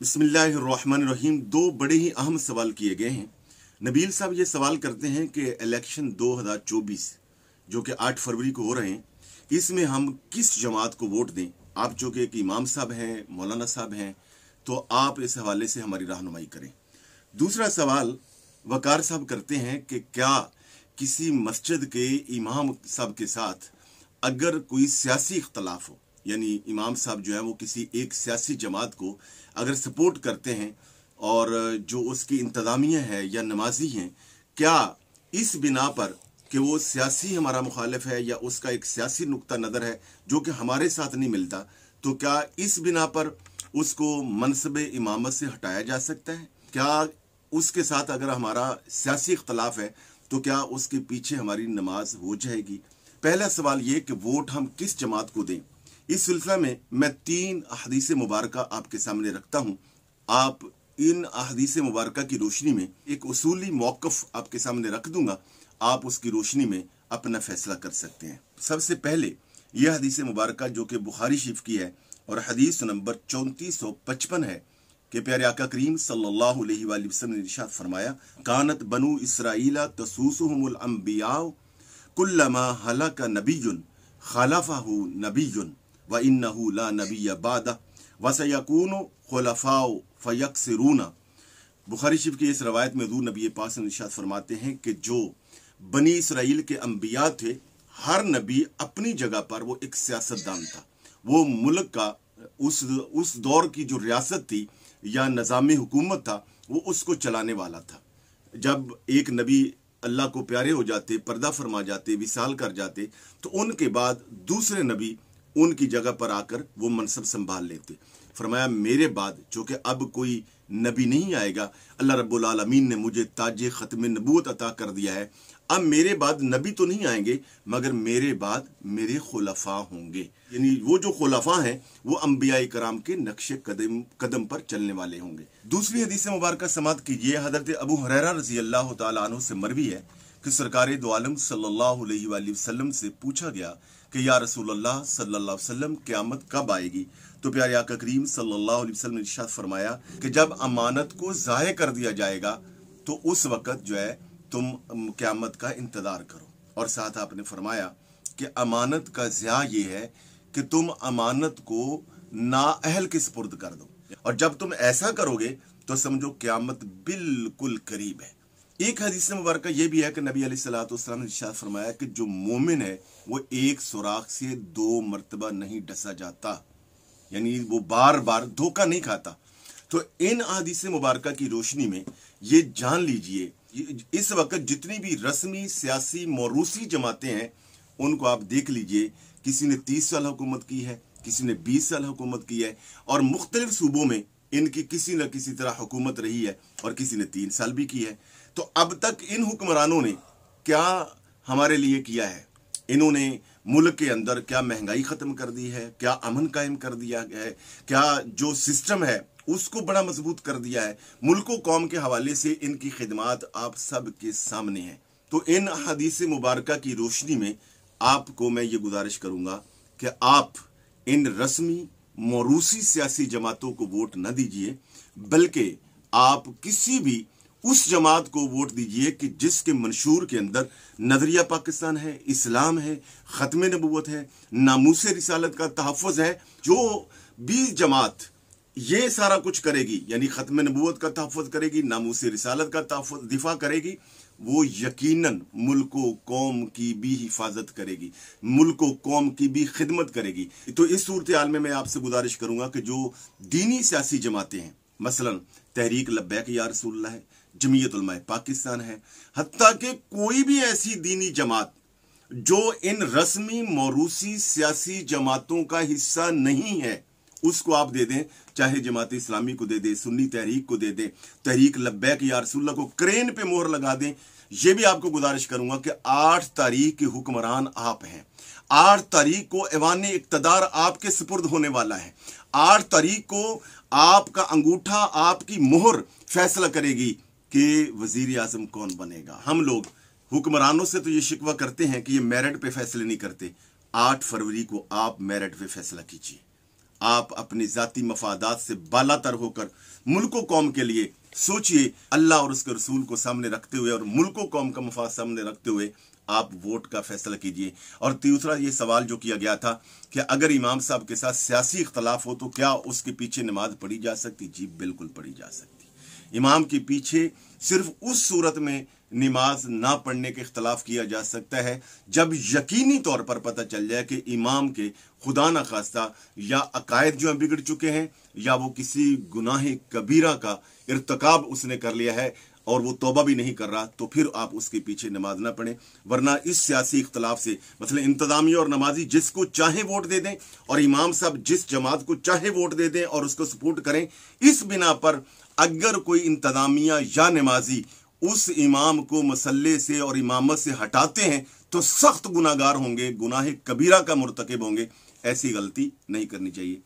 बिस्मिल्लाहिर्रहमानिर्रहीम। दो बड़े ही अहम सवाल किए गए हैं। नबील साहब ये सवाल करते हैं कि इलेक्शन 2024 जो कि 8 फरवरी को हो रहे हैं, इसमें हम किस जमात को वोट दें। आप जो कि एक इमाम साहब हैं, मौलाना साहब हैं, तो आप इस हवाले से हमारी रहनुमाई करें। दूसरा सवाल वकार साहब करते हैं कि क्या किसी मस्जिद के इमाम साहब के साथ अगर कोई सियासी इख्तलाफ हो, यानी इमाम साहब जो है वो किसी एक सियासी जमात को अगर सपोर्ट करते हैं और जो उसकी इंतज़ामिया है या नमाजी हैं, क्या इस बिना पर कि वो सियासी हमारा मुखालिफ है या उसका एक सियासी नुक्ता नज़र है जो कि हमारे साथ नहीं मिलता, तो क्या इस बिना पर उसको मनसब इमामत से हटाया जा सकता है? क्या उसके साथ अगर हमारा सियासी इख्तलाफ है तो क्या उसके पीछे हमारी नमाज हो जाएगी? पहला सवाल ये कि वोट हम किस जमात को दें। इस सिलसिला में मैं 3 हदीस मुबारक आपके सामने रखता हूं। आप इन हदीस मुबारक की रोशनी में एक उसूली मौक़िफ़ आपके सामने रख दूंगा, आप उसकी रोशनी में अपना फैसला कर सकते हैं। सबसे पहले यह हदीस मुबारक जो कि बुखारी शरीफ की है और हदीस नंबर 3455 है कि प्यारे आका करीम सल्लल्लाहु अलैहि वसल्लम ने इरशाद फरमाया, कानत बनु इसराइला तसूसुहुमुल अंबिया कुल्लमा हलका नबियुन खलफहु नबियुन व इन्नहु ला नबिय्य बादा व सयकूनु खुलफाउ फयक्सिरूना। बुखारी शरीफ की इस रवायत में हुज़ूर नबी पाक ने इरशाद फरमाते हैं कि जो बनी इसराइल के अंबिया थे, हर नबी अपनी जगह पर वो एक सियासतदान था। वो मुल्क का उस दौर की जो रियासत थी या निज़ाम हुकूमत था, वो उसको चलाने वाला था। जब एक नबी अल्लाह को प्यारे हो जाते, पर्दा फरमा जाते, विसाल कर जाते, तो उनके बाद दूसरे नबी उनकी जगह पर आकर वो मनसब संभाल लेते। फरमाया मेरे बाद जो कि अब कोई नबी नहीं आएगा, अल्लाह रब्बुल आलमीन ने मुझे ताज ख़त्म नबूवत अता कर दिया है। अब मेरे बाद नबी तो नहीं आएंगे, मगर मेरे बाद मेरे खुलफा होंगे, यानी वो जो खुलफा हैं वो अंबिया कराम के नक्शे कदम पर चलने वाले होंगे। दूसरी हदीस मुबारक समात कीजिए। हज़रत अबू हुरैरा रज़ी अल्लाह तआला अन्हु से मरवी है कि सरकार दो आलम सल्लल्लाहु अलैहि वसल्लम से पूछा गया कि या रसूलल्लाह सल्लल्लाहु अलैहि वसल्लम क़यामत कब आएगी? तो प्यारे आका करीम सल्लल्लाहु अलैहि वसल्लम ने इरशाद फरमाया कि जब अमानत को ज़ाय कर दिया जाएगा तो उस वक़्त जो है तुम क़यामत का इंतज़ार करो। और साथ आपने फरमाया कि अमानत का ज़िया ये है कि तुम अमानत को नाअहल के सुपुर्द कर दो, और जब तुम ऐसा करोगे तो समझो क़यामत बिल्कुल करीब है। एक हदीस मुबारक ये भी है कि नबी अलैहिस्सलातु वस्सलाम ने इरशाद फरमाया कि जो मोमिन है वो एक सुराख से 2 मरतबा नहीं डसा जाता, यानी वो बार बार धोखा नहीं खाता। तो इन हदीस मुबारक की रोशनी में ये जान लीजिए, इस वक्त जितनी भी रस्मी सियासी मौरूसी जमातें हैं उनको आप देख लीजिए। किसी ने 30 साल हुकूमत की है, किसी ने 20 साल हुकूमत की है, और मुख्तलिफ सूबों में इनकी किसी न किसी तरह हुकूमत रही है, और किसी ने 3 साल भी की है। तो अब तक इन हुक्मरानों ने क्या हमारे लिए किया है? इन्होंने मुल्क के अंदर क्या महंगाई ख़त्म कर दी है? क्या अमन कायम कर दिया है? क्या जो सिस्टम है उसको बड़ा मजबूत कर दिया है? मुल्क कौम के हवाले से इनकी खिदमात आप सब के सामने हैं। तो इन हदीस मुबारक की रोशनी में आपको मैं ये गुजारिश करूँगा कि आप इन रस्मी मौरूसी सियासी जमातों को वोट न दीजिए, बल्कि आप किसी भी उस जमात को वोट दीजिए कि जिसके मंशूर के अंदर नजरिया पाकिस्तान है, इस्लाम है, ख़त्म नबूवत है, नामूस रिसालत का तहफ़्फ़ुज़ है। जो भी जमात ये सारा कुछ करेगी, यानी ख़त्म नबूवत का तहफ़्फ़ुज़ करेगी, नामूस रिसालत का तहफ़्फ़ुज़ दिफा करेगी, वो यकीनन मुल्क कौम की भी हिफाजत करेगी, मुल्क कौम की भी खिदमत करेगी। तो इस सूरत हाल में मैं आपसे गुजारिश करूँगा कि जो दीनी सियासी जमातें हैं, मसलन तहरीक लब्बैक या रसूलुल्लाह है, जमीयत उलमा पाकिस्तान है, हत्ता कि कोई भी ऐसी दीनी जमात जो इन रस्मी मौरूसी सियासी जमातों का हिस्सा नहीं है, उसको आप दे दें। चाहे जमात इस्लामी को दे दें, सुन्नी तहरीक को दे दें, तहरीक लब्बैक या रसूलुल्लाह को क्रेन पे मोहर लगा दें। ये भी आपको गुजारिश करूंगा कि 8 तारीख के हुक्मरान आप हैं। 8 तारीख को ऐवान इक़्तिदार आपके सुपुर्द होने वाला है। 8 तारीख को आपका अंगूठा, आपकी मोहर फैसला करेगी कि वजीर आजम कौन बनेगा। हम लोग हुक्मरानों से तो ये शिकवा करते हैं कि ये मेरिट पे फैसले नहीं करते। 8 फरवरी को आप मेरिट पे फैसला कीजिए। आप अपने जाती मफादात से बालातर होकर मुल्क व कौम के लिए सोचिए, अल्लाह और उसके रसूल को सामने रखते हुए और मुल्क व कौम का मफाद सामने रखते हुए आप वोट का फैसला कीजिए। और तीसरा ये सवाल जो किया गया था कि अगर इमाम साहब के साथ सियासी इख्तलाफ हो तो क्या उसके पीछे नमाज पढ़ी जा सकती? जी बिल्कुल पढ़ी जा सकती। इमाम के पीछे सिर्फ उस सूरत में नमाज ना पढ़ने के इख्तलाफ किया जा सकता है जब यकीनी तौर पर पता चल जाए कि इमाम के खुदा न खास्ता या अकायद जो बिगड़ चुके हैं या वो किसी गुनाह कबीरा का इर्तकाब उसने कर लिया है और वो तौबा भी नहीं कर रहा, तो फिर आप उसके पीछे नमाज ना पढ़ें। वरना इस सियासी इख्तलाफ से मतलब इंतजामिया और नमाजी जिसको चाहे वोट दे दें और इमाम साहब जिस जमात को चाहे वोट दे दें और उसको सपोर्ट करें, इस बिना पर अगर कोई इंतजामिया या नमाजी उस इमाम को मसल्ले से और इमामत से हटाते हैं तो सख्त गुनाहगार होंगे, गुनाह कबीरा का मुर्तकिब होंगे। ऐसी गलती नहीं करनी चाहिए।